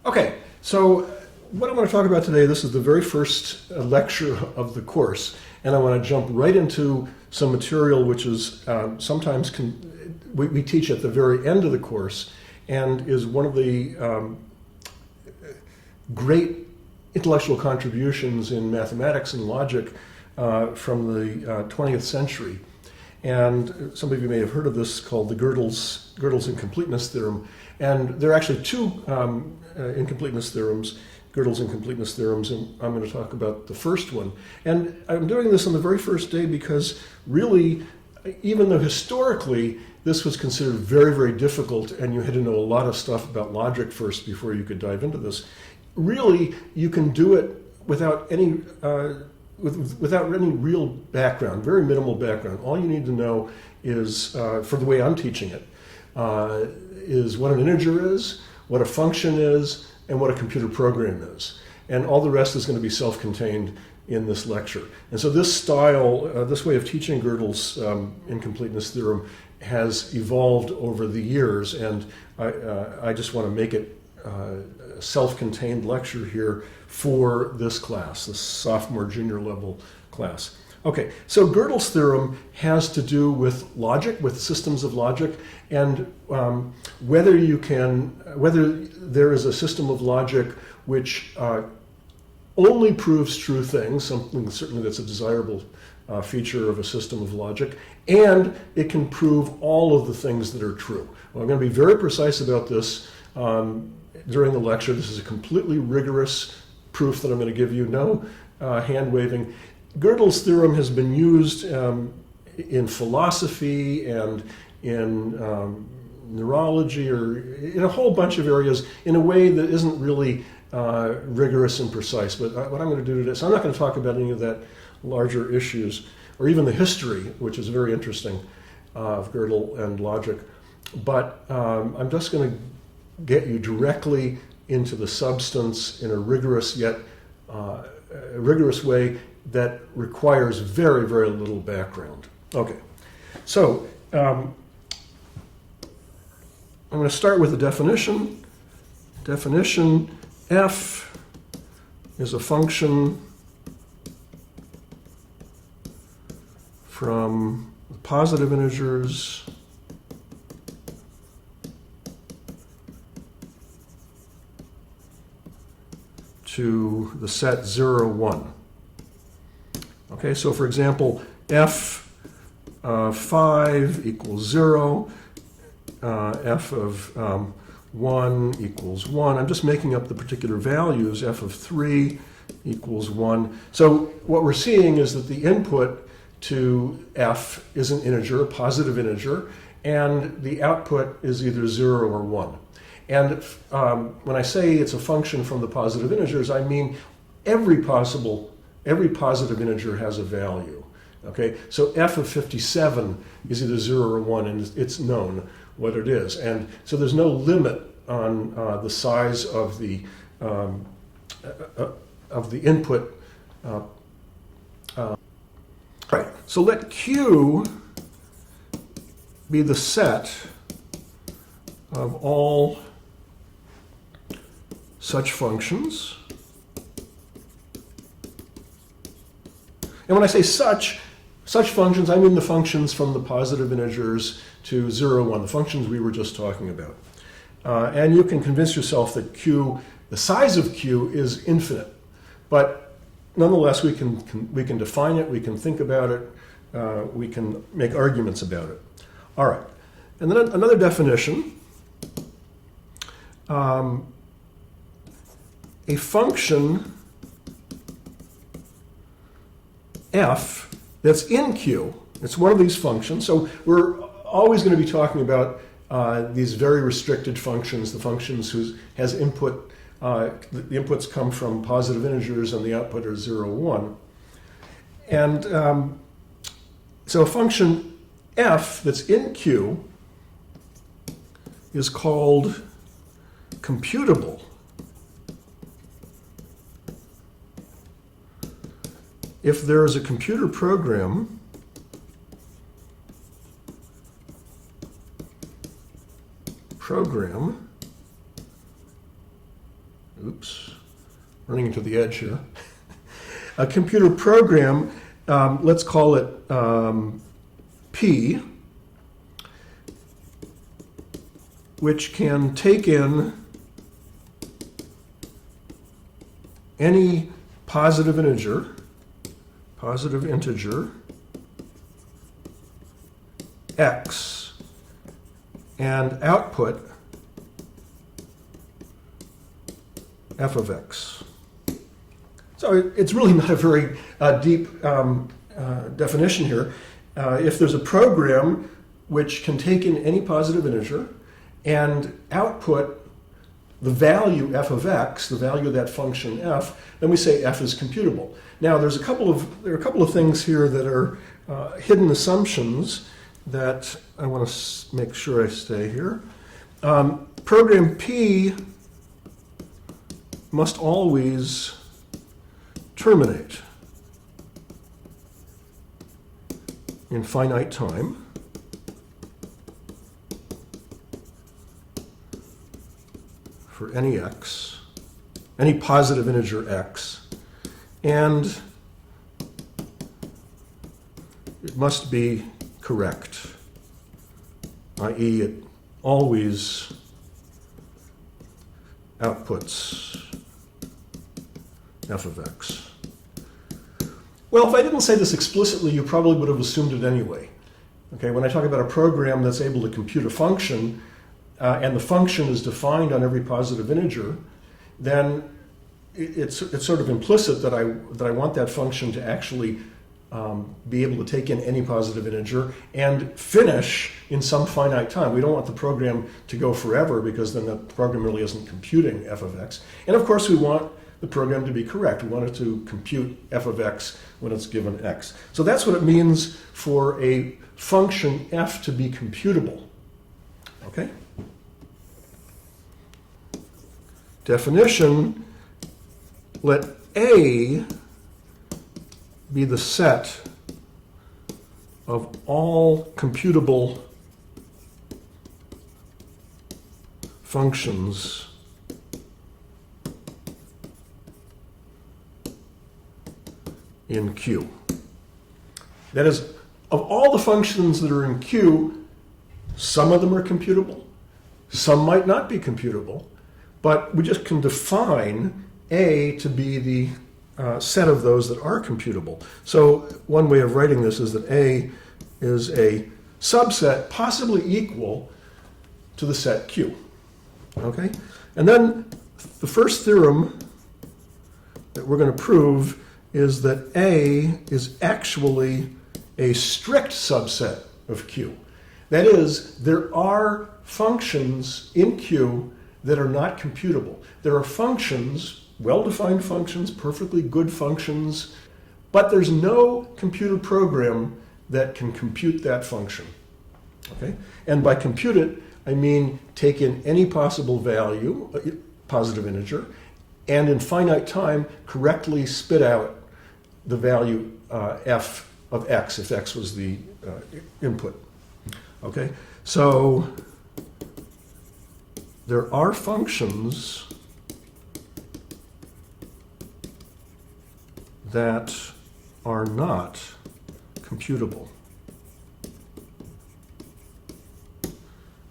Okay, so what I want to talk about today, this is the very first lecture of the course, and I want to jump right into some material which is we teach at the very end of the course and is one of the great intellectual contributions in mathematics and logic from the 20th century. And some of you may have heard of this, called the Godel's Incompleteness Theorem. And there are actually two incompleteness theorems, Godel's Incompleteness Theorems, and I'm going to talk about the first one. And I'm doing this on the very first day because really, even though historically this was considered very, very difficult and you had to know a lot of stuff about logic first before you could dive into this, really you can do it without any without any real background, very minimal background. All you need to know is, for the way I'm teaching it, is what an integer is, what a function is, and what a computer program is. And all the rest is going to be self-contained in this lecture. And so this style, this way of teaching Godel's incompleteness theorem has evolved over the years, and I just want to make it a self-contained lecture here for this class, this sophomore junior level class. Okay, so Godel's theorem has to do with logic, with systems of logic, and whether there is a system of logic which only proves true things, something certainly that's a desirable feature of a system of logic, and it can prove all of the things that are true. Well, I'm going to be very precise about this during the lecture. This is a completely rigorous proof that I'm going to give you, no hand-waving. Godel's theorem has been used in philosophy and in neurology, or in a whole bunch of areas, in a way that isn't really rigorous and precise. But what I'm going to do today, so I'm not going to talk about any of that larger issues, or even the history, which is very interesting, of Godel and logic. But I'm just going to get you directly into the substance in a rigorous yet rigorous way that requires very, very little background. Okay, so I'm going to start with the definition. Definition: f is a function from positive integers to the set 0, 1. Okay, so for example, f of 5 equals 0, f of 1 equals 1. I'm just making up the particular values. F of 3 equals 1. So what we're seeing is that the input to f is an integer, a positive integer, and the output is either 0 or 1. And when I say it's a function from the positive integers, I mean every positive integer has a value. Okay, so f of 57 is either 0 or 1, and it's known what it is. And so there's no limit on the size of the input. Right. So let Q be the set of all such functions. And when I say such functions, I mean the functions from the positive integers to 0, 1, the functions we were just talking about. And you can convince yourself that Q, the size of Q, is infinite. But nonetheless, we can define it, we can think about it, we can make arguments about it. All right. And then another definition. A function f that's in Q, it's one of these functions. So we're always going to be talking about these very restricted functions, the functions whose has input, the inputs come from positive integers and the output are 0, 1. And so a function f that's in Q is called computable. If there is a computer program oops, running into the edge here. A computer program, let's call it P, which can take in any positive integer, x, and output f of x. So it's really not a very deep definition here. If there's a program which can take in any positive integer and output the value f of x, the value of that function f, then we say f is computable. Now there are a couple of things here that are hidden assumptions that I want to make sure I stay here. Program P must always terminate in finite time. For any x, any positive integer x, and it must be correct, i.e. it always outputs f of x. Well, if I didn't say this explicitly, you probably would have assumed it anyway. Okay, when I talk about a program that's able to compute a function, and the function is defined on every positive integer, then it's sort of implicit that I want that function to actually be able to take in any positive integer and finish in some finite time. We don't want the program to go forever, because then the program really isn't computing f of x. And of course we want the program to be correct. We want it to compute f of x when it's given x. So that's what it means for a function f to be computable. Okay? Definition, let A be the set of all computable functions in Q. That is, of all the functions that are in Q, some of them are computable, some might not be computable, but we just can define A to be the set of those that are computable. So one way of writing this is that A is a subset possibly equal to the set Q. Okay? And then the first theorem that we're going to prove is that A is actually a strict subset of Q. That is, there are functions in Q that are not computable. There are functions, well-defined functions, perfectly good functions, but there's no computer program that can compute that function. Okay? And by compute it, I mean take in any possible value, positive integer, and in finite time correctly spit out the value f of x, if x was the input. Okay? So there are functions that are not computable.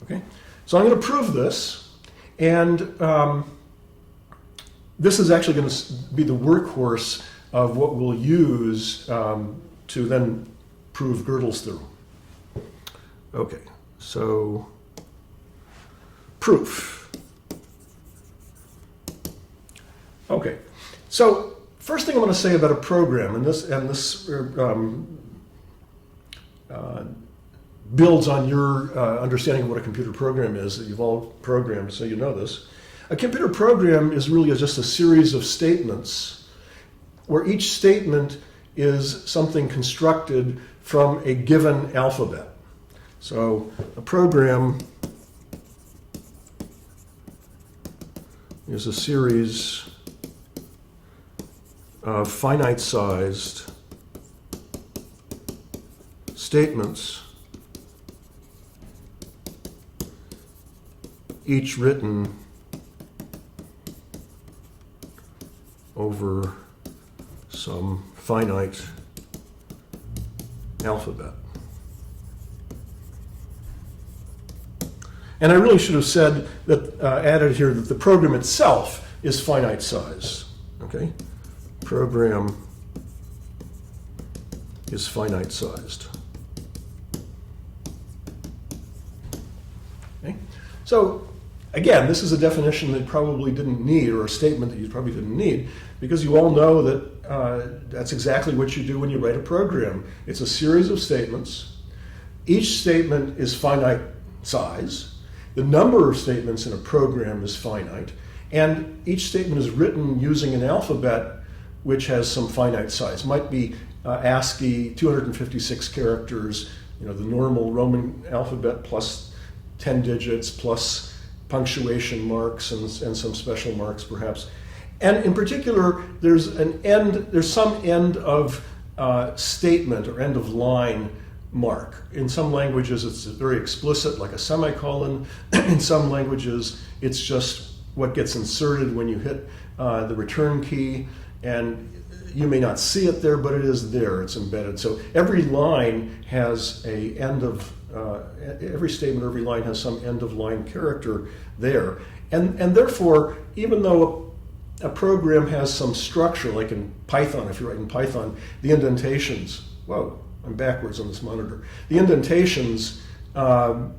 Okay? So I'm going to prove this, and this is actually going to be the workhorse of what we'll use to then prove Gödel's theorem. Okay, so proof. Okay, so first thing I want to say about a program, and this builds on your understanding of what a computer program is that you've all programmed, so you know this. A computer program is really just a series of statements where each statement is something constructed from a given alphabet. So a program is a series of finite-sized statements, each written over some finite alphabet. And I really should have said that, added here, that the program itself is finite size. Okay? Program is finite sized. Okay? So, again, this is a definition that you probably didn't need, or a statement that you probably didn't need, because you all know that that's exactly what you do when you write a program. It's a series of statements. Each statement is finite size. The number of statements in a program is finite, and each statement is written using an alphabet which has some finite size. Might be ASCII, 256 characters, the normal Roman alphabet plus 10 digits plus punctuation marks and some special marks perhaps. And in particular, there's some end of statement or end of line mark. In some languages, it's very explicit, like a semicolon. In some languages, it's just what gets inserted when you hit the return key, and you may not see it there, but it is there. It's embedded. So every line has a end of every statement, every line has some end of line character there, and therefore, even though a program has some structure, like in Python, if you write in Python, the indentations. Whoa. I'm backwards on this monitor. The indentations have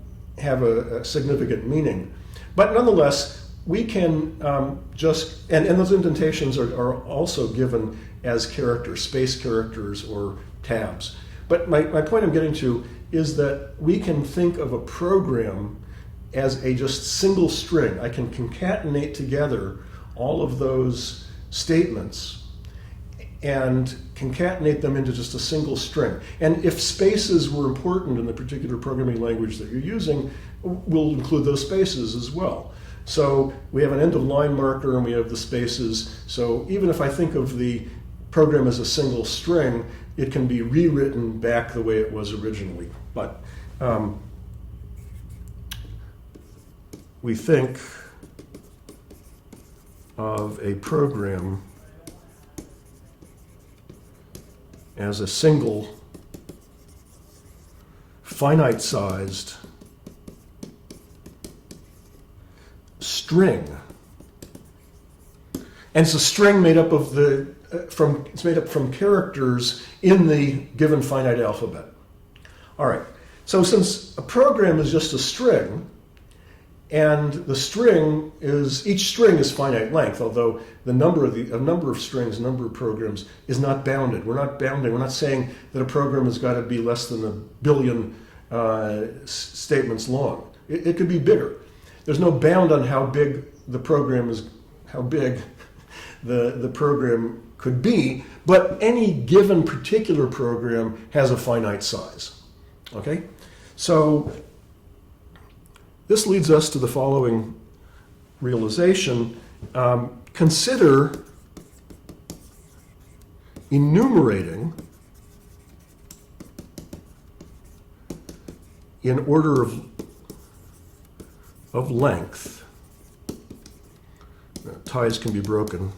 a significant meaning. But nonetheless, we can and those indentations are also given as characters, space characters or tabs. But my point I'm getting to is that we can think of a program as a just single string. I can concatenate together all of those statements and concatenate them into just a single string. And if spaces were important in the particular programming language that you're using, we'll include those spaces as well. So we have an end of line marker and we have the spaces. So even if I think of the program as a single string, it can be rewritten back the way it was originally. But we think of a program as a single finite-sized string. And it's a string made up of it's made up from characters in the given finite alphabet. All right, so since a program is just a string, and each string is finite length, although the number of strings, number of programs is not bounded. We're not saying that a program has got to be less than 1 billion statements long. It could be bigger. There's no bound on how big the program could be, but any given particular program has a finite size. Okay? So this leads us to the following realization. Consider enumerating in order of length. Ties can be broken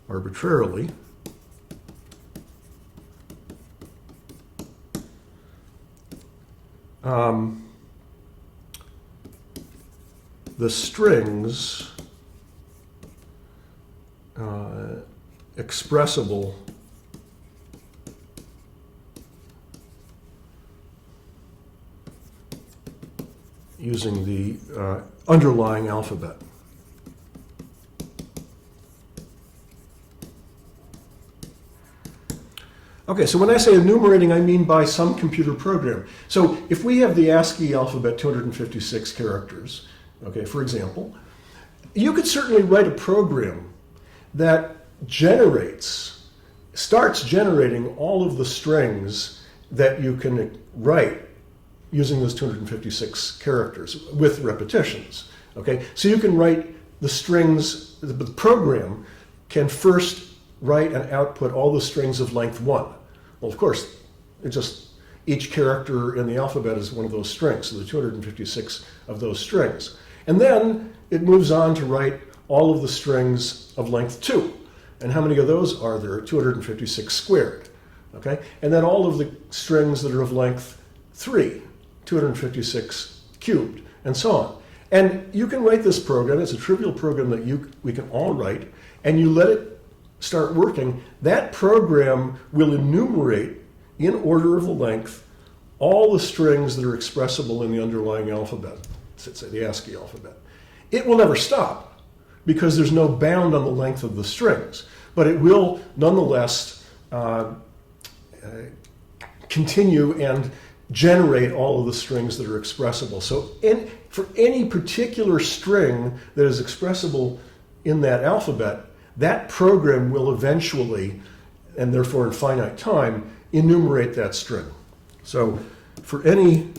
arbitrarily. The strings expressible using the underlying alphabet. Okay, so when I say enumerating, I mean by some computer program. So if we have the ASCII alphabet, 256 characters, okay, for example, you could certainly write a program that starts generating all of the strings that you can write using those 256 characters with repetitions, okay? So you can write the strings, the program can first write and output all the strings of length 1. Well, of course, each character in the alphabet is one of those strings, so there are 256 of those strings. And then it moves on to write all of the strings of length 2. And how many of those are there? 256 squared. Okay? And then all of the strings that are of length 3, 256 cubed, and so on. And you can write this program. It's a trivial program that we can all write, and you let it start working. That program will enumerate, in order of the length, all the strings that are expressible in the underlying alphabet, let's say the ASCII alphabet. It will never stop, because there's no bound on the length of the strings. But it will, nonetheless, continue and generate all of the strings that are expressible. So for any particular string that is expressible in that alphabet, that program will eventually, and therefore in finite time, enumerate that string. So for any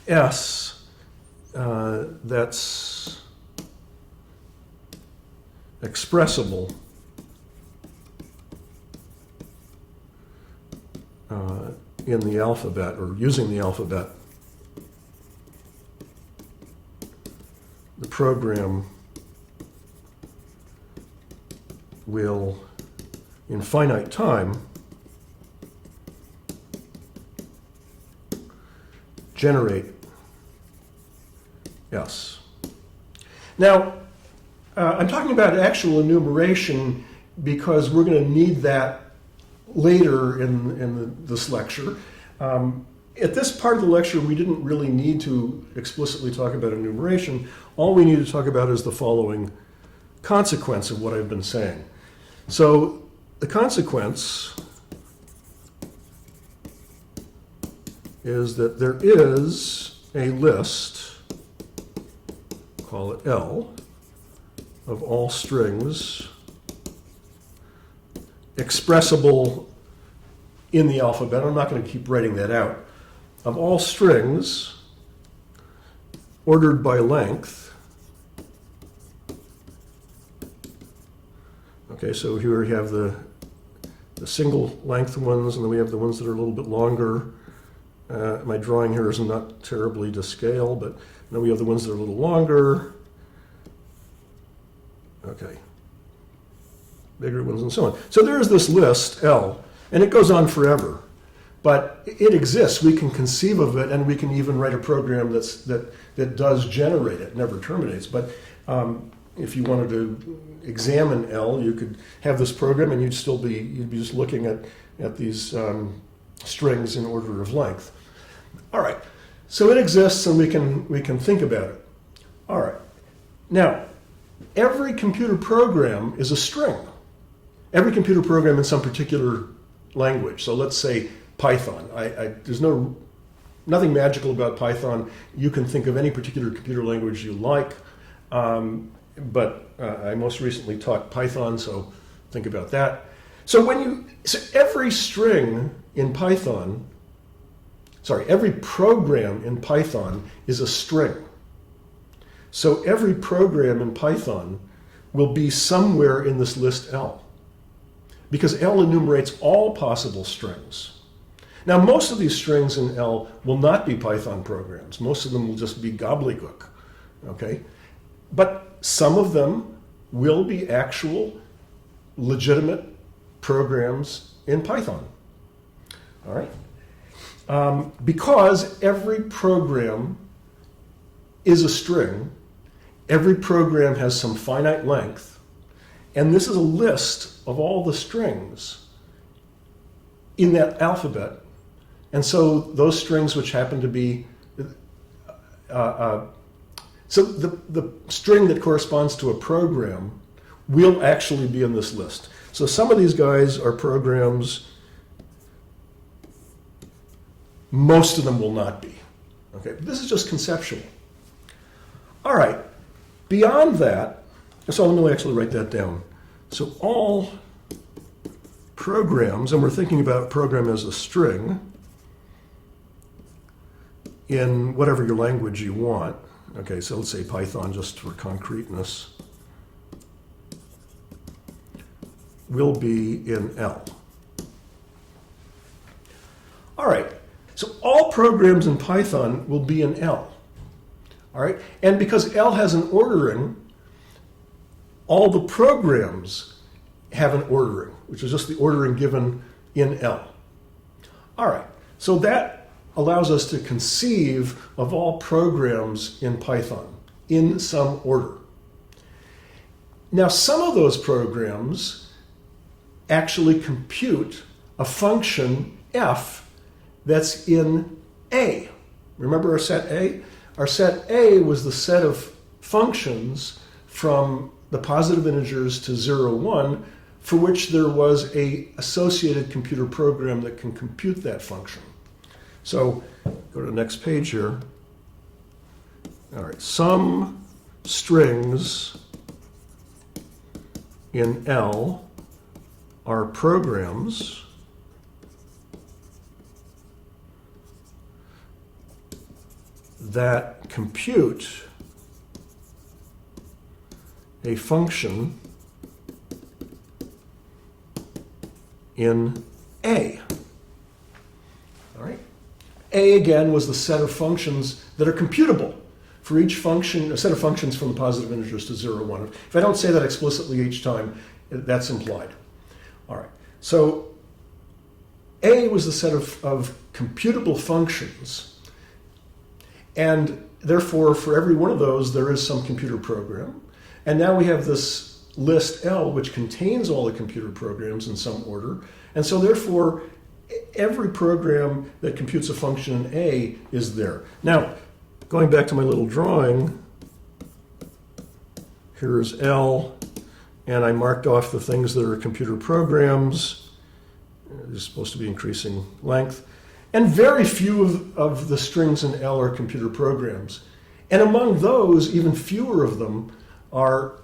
S that's expressible in the alphabet, or using the alphabet, the program will, in finite time, generate S. Now, I'm talking about actual enumeration because we're going to need that later in this lecture. At this part of the lecture, we didn't really need to explicitly talk about enumeration. All we need to talk about is the following consequence of what I've been saying. So the consequence is that there is a list, call it L, of all strings expressible in the alphabet. I'm not going to keep writing that out. Of all strings ordered by length. Okay, so here we have the single length ones, and then we have the ones that are a little bit longer. My drawing here is not terribly to scale, but then we have the ones that are a little longer. Okay. Bigger ones and so on. So there's this list, L, and it goes on forever. But it exists. We can conceive of it, and we can even write a program that does generate it, never terminates. But if you wanted to examine L, you could have this program, and you'd be just looking at these strings in order of length. All right. So it exists, and we can think about it. All right. Now, every computer program is a string. Every computer program in some particular language. So let's say Python. There's nothing magical about Python. You can think of any particular computer language you like, but I most recently taught Python, so think about that. So every string in Python, every program in Python is a string. So every program in Python will be somewhere in this list L, because L enumerates all possible strings. Now, most of these strings in L will not be Python programs. Most of them will just be gobbledygook, okay? But some of them will be actual, legitimate programs in Python, all right? Because every program is a string, every program has some finite length, and this is a list of all the strings in that alphabet. And so those strings which happen to be, so the string that corresponds to a program will actually be in this list. So some of these guys are programs, most of them will not be. Okay, but this is just conceptual. All right, beyond that, so let me actually write that down. So all programs, and we're thinking about program as a string in whatever your language you want. Okay, so let's say Python just for concreteness, will be in L. All right, so all programs in Python will be in L. All right? And because L has an ordering, all the programs have an ordering, which is just the ordering given in L. All right, so that allows us to conceive of all programs in Python in some order. Now, some of those programs actually compute a function f that's in A. Remember our set A? Our set A was the set of functions from the positive integers to 0, 1, for which there was an associated computer program that can compute that function. So go to the next page here. All right, some strings in L are programs that compute a function in A. All right. A, again, was the set of functions that are computable. For each function, a set of functions from the positive integers to 0, 1. If I don't say that explicitly each time, that's implied. All right. So A was the set of computable functions. And therefore, for every one of those, there is some computer program. And now we have this list L, which contains all the computer programs in some order. And so therefore, every program that computes a function in A is there. Now, going back to my little drawing, here's L, and I marked off the things that are computer programs. There's supposed to be increasing length. And very few of the strings in L are computer programs. And among those, even fewer of them are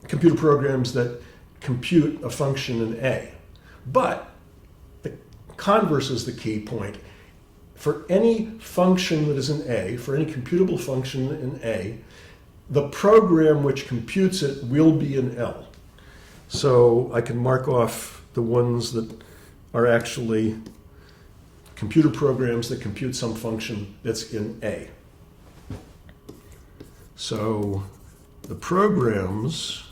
computer programs that compute a function in A. But the converse is the key point. For any function that is in A, for any computable function in A, the program which computes it will be in L. So I can mark off the ones that are actually computer programs that compute some function that's in A. So the programs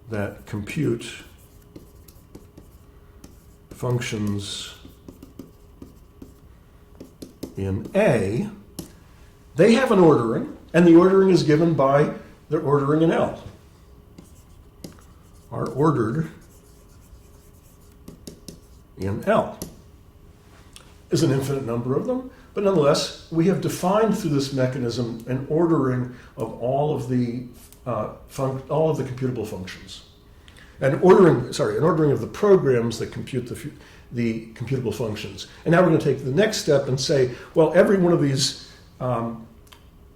that compute functions in A, they have an ordering, and the ordering is given by their ordering in L. Are ordered in L. There's an infinite number of them, but nonetheless, we have defined through this mechanism an ordering of all of the computable functions. An ordering of the programs that compute the computable functions. And now we're going to take the next step and say, well, every one of these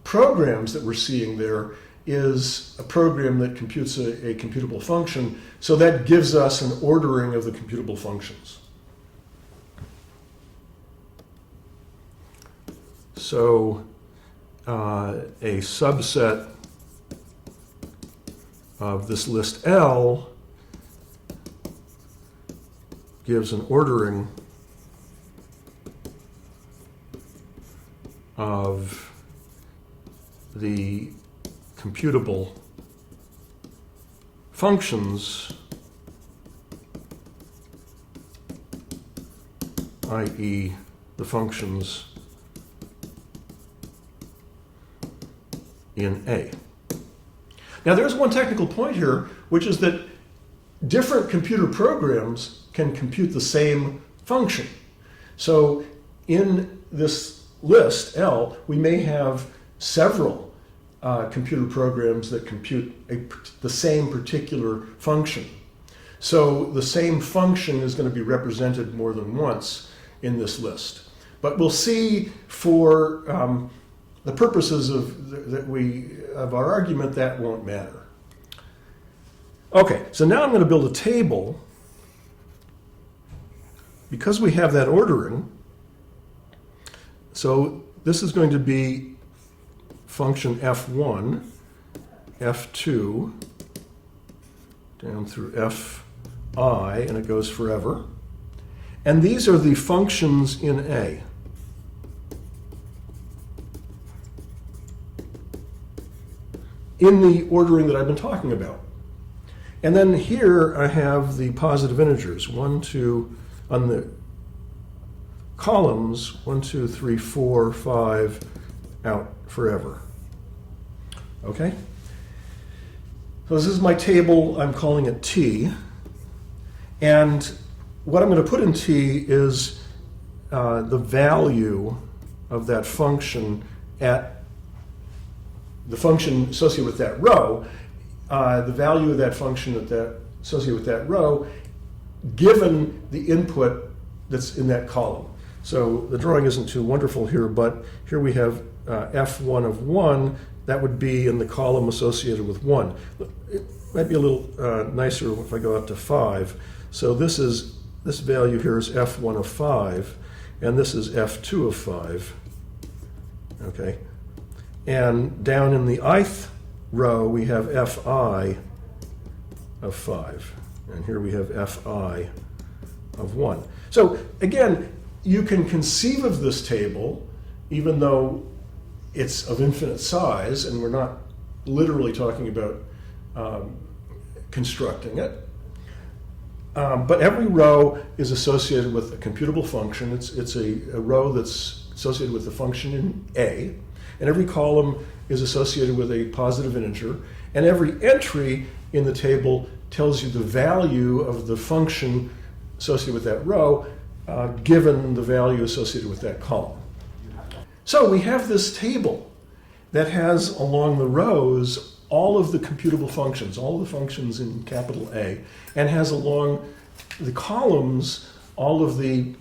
programs that we're seeing there is a program that computes a computable function, so that gives us an ordering of the computable functions. So a subset of this list L gives an ordering of the computable functions, i.e. the functions in A. Now there's one technical point here, which is that different computer programs can compute the same function. So in this list, L, we may have several computer programs that compute the same particular function. So the same function is going to be represented more than once in this list. But we'll see for the purposes of our argument, that won't matter. Okay, so now I'm going to build a table. Because we have that ordering, so this is going to be function f1, f2, down through fi, and it goes forever. And these are the functions in A. in the ordering that I've been talking about. And then here I have the positive integers, 1, 2, on the columns, 1, 2, 3, 4, 5, out forever. Okay? So this is my table, I'm calling it T. And what I'm going to put in T is the value of that function at the function associated with that row, the value of that function associated with that row, given the input that's in that column. So the drawing isn't too wonderful here, but here we have f1 of 1. That would be in the column associated with 1. It might be a little nicer if I go up to 5. So this value here is f1 of 5, and this is f2 of 5. Okay, and down in the ith row we have fi of 5, and here we have fi of 1. So again, you can conceive of this table, even though it's of infinite size, and we're not literally talking about constructing it. But every row is associated with a computable function. It's a row that's associated with the function in A, and every column is associated with a positive integer, and every entry in the table tells you the value of the function associated with that row, given the value associated with that column. So we have this table that has along the rows all of the computable functions, all the functions in capital A, and has along the columns all of the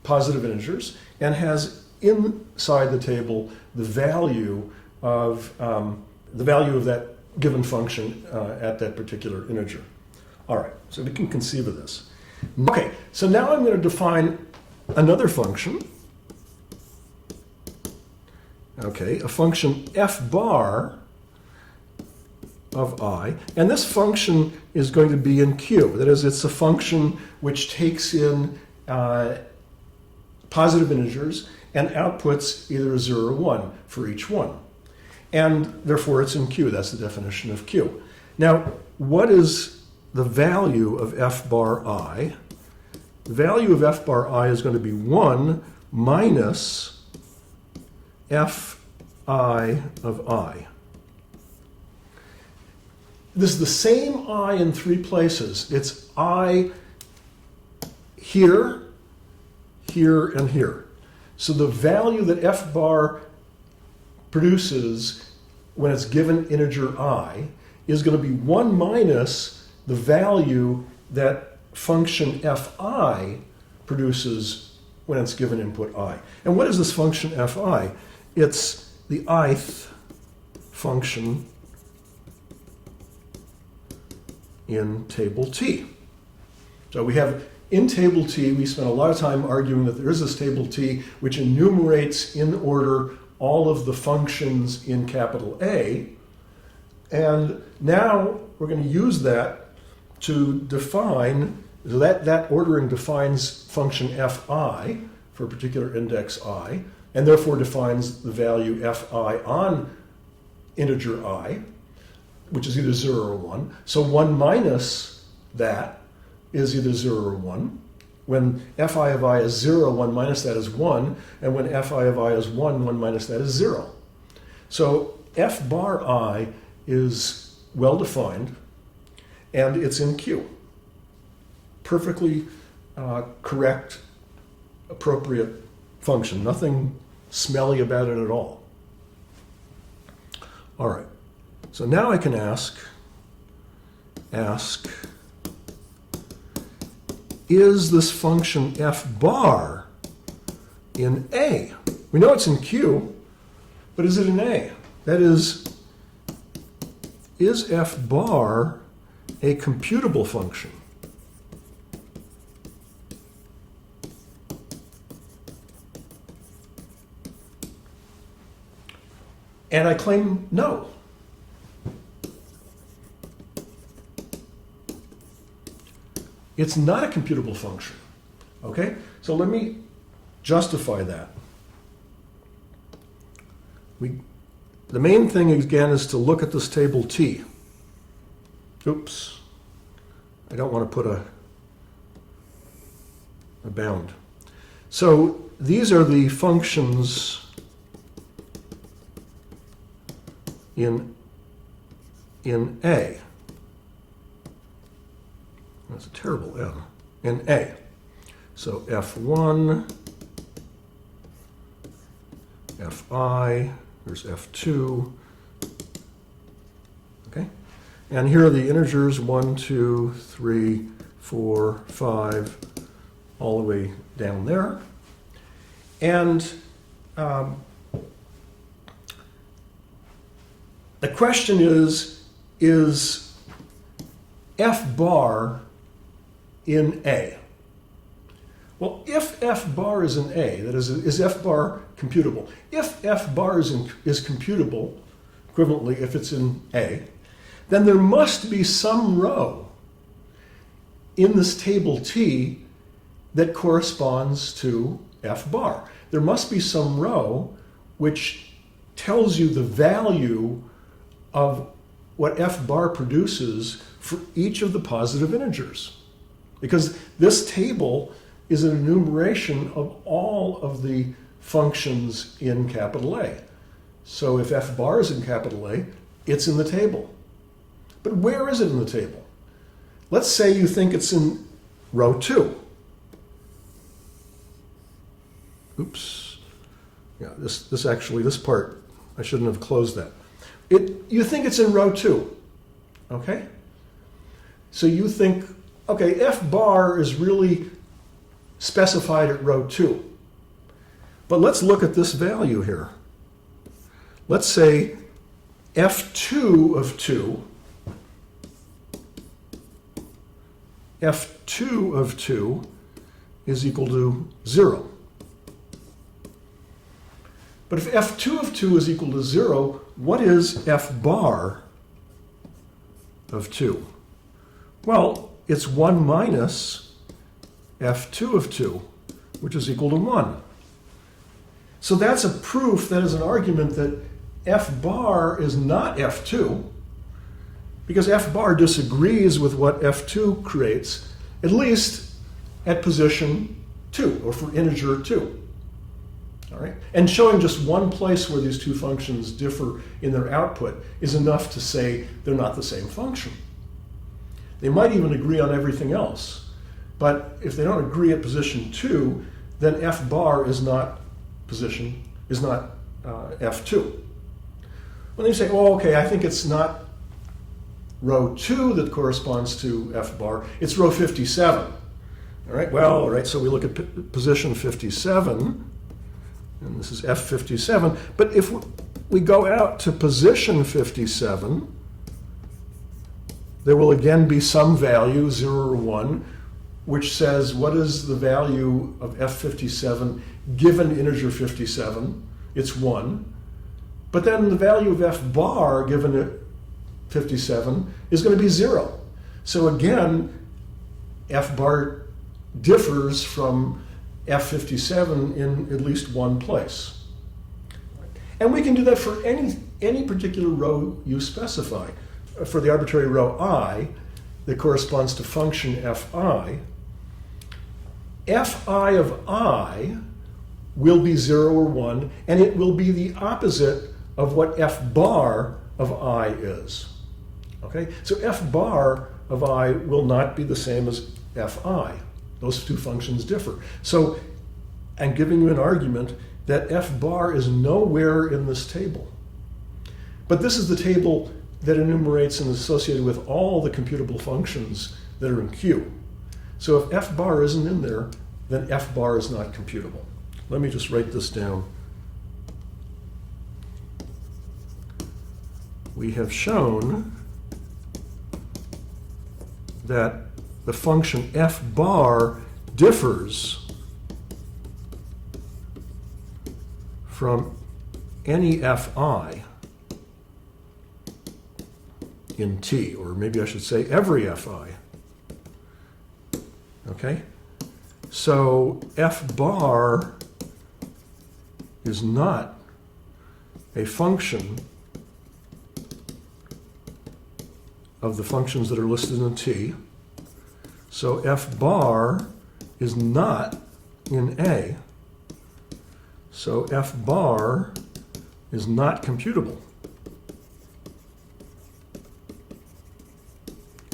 positive integers, and has inside the table the value of that given function at that particular integer. All right, so we can conceive of this. Okay, so now I'm going to define another function. Okay, a function f bar of I, and this function is going to be in Q. That is, it's a function which takes in positive integers and outputs either 0 or 1 for each one. And therefore it's in Q. That's the definition of Q. Now, what is the value of f bar I? The value of f bar I is going to be 1 minus fi of I. This is the same I in 3 places. It's I here, here, and here. So the value that f bar produces when it's given integer I is going to be 1 minus the value that function fi produces when it's given input I. And what is this function fi? It's the ith function in table T. So we have in table T, we spent a lot of time arguing that there is this table T which enumerates in order all of the functions in capital A. And now we're going to use that to define, that ordering defines function fi for a particular index I, and therefore defines the value fi on integer I, which is either 0 or 1. So 1 minus that is either 0 or 1. When fi of I is 0, 1 minus that is 1. And when fi of I is 1, 1 minus that is 0. So f bar I is well defined, and it's in Q. Perfectly correct, appropriate function. Nothing smelly about it at all. All right. So now I can ask, is this function f bar in A? We know it's in Q, but is it in A? That is f bar a computable function? And I claim no. It's not a computable function. Okay? So let me justify that. the main thing again is to look at this table T. Oops. I don't want to put a bound. So these are the functions in A. That's a terrible M. In A. So F1, Fi, there's F2. Okay? And here are the integers 1, 2, 3, 4, 5, all the way down there. And the question is F bar in A? Well, if F bar is in A, that is F bar computable? If F bar is computable, equivalently if it's in A, then there must be some row in this table T that corresponds to F bar. There must be some row which tells you the value of what F bar produces for each of the positive integers. Because this table is an enumeration of all of the functions in capital A. So if F bar is in capital A, it's in the table. But where is it in the table? Let's say you think it's in row 2. Oops. Yeah, this part, I shouldn't have closed that. You think it's in row 2, okay? So you think, okay, F bar is really specified at row 2. But let's look at this value here. Let's say F2 of 2, F2 of 2 is equal to 0. But if F2 of 2 is equal to 0, what is F bar of 2? Well, it's 1 minus F2 of 2, which is equal to 1. So that's a proof, that is an argument that F bar is not F2, because F bar disagrees with what F2 creates, at least at position 2, or for integer 2. All right? And showing just one place where these two functions differ in their output is enough to say they're not the same function. They might even agree on everything else, but if they don't agree at position 2, then F bar is not F2. When they say, oh, okay, I think it's not row 2 that corresponds to F bar, it's row 57. All right, well, all right, so we look at position 57, and this is F57, but if we go out to position 57, there will again be some value, 0 or 1, which says what is the value of F57 given integer 57? It's 1. But then the value of F bar given 57 is going to be 0. So again, F bar differs from F57 in at least one place. And we can do that for any particular row you specify. For the arbitrary row I that corresponds to function Fi, Fi of I will be 0 or 1, and it will be the opposite of what F bar of I is. Okay? So F bar of I will not be the same as Fi. Those two functions differ. So I'm giving you an argument that F bar is nowhere in this table. But this is the table that enumerates and is associated with all the computable functions that are in Q. So if F bar isn't in there, then F bar is not computable. Let me just write this down. We have shown that the function F bar differs from any Fi in T, or maybe I should say every Fi. Okay? So F bar is not a function of the functions that are listed in T. So f bar is not in A. So f bar is not computable.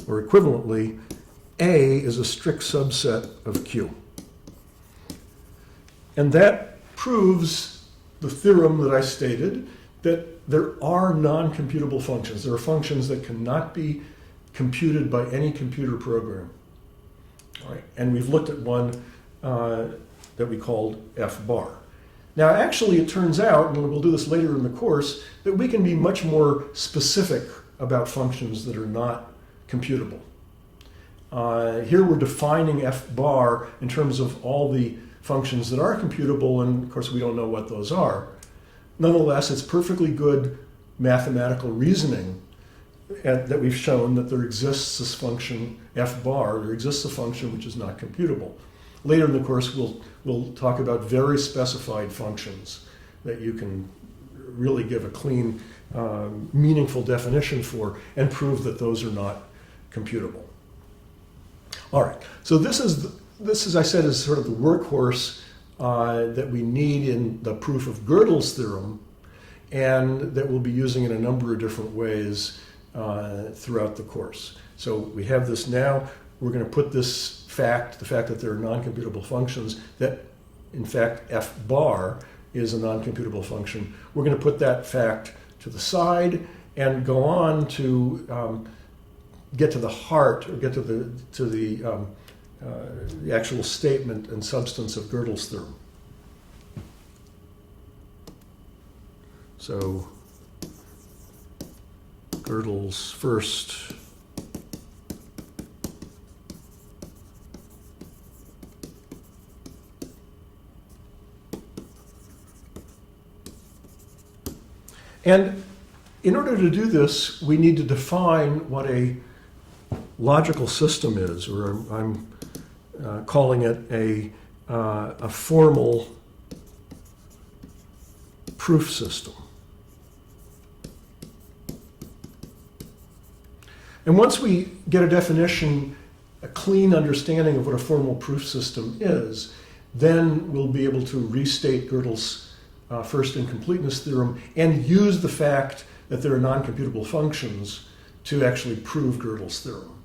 Or equivalently, A is a strict subset of Q. And that proves the theorem that I stated, that there are non-computable functions. There are functions that cannot be computed by any computer program. All right. And we've looked at one that we called f bar. Now, actually, it turns out, and we'll do this later in the course, that we can be much more specific about functions that are not computable. Here we're defining f bar in terms of all the functions that are computable, and of course we don't know what those are. Nonetheless, it's perfectly good mathematical reasoning that we've shown that there exists this function f bar, there exists a function which is not computable. Later in the course we'll talk about very specified functions that you can really give a clean, meaningful definition for and prove that those are not computable. All right, so this, as I said, is sort of the workhorse that we need in the proof of Gödel's theorem, and that we'll be using in a number of different ways throughout the course. So we have this now. We're going to put this fact, the fact that there are non-computable functions, that in fact f bar is a non-computable function. We're going to put that fact to the side and go on to get to the heart, or get to the actual statement and substance of Gödel's theorem. So Gödel's first and in order to do this, we need to define what a logical system is, or I'm calling it a formal proof system. And once we get a definition, a clean understanding of what a formal proof system is, then we'll be able to restate Gödel's first incompleteness theorem and use the fact that there are non-computable functions to actually prove Gödel's theorem.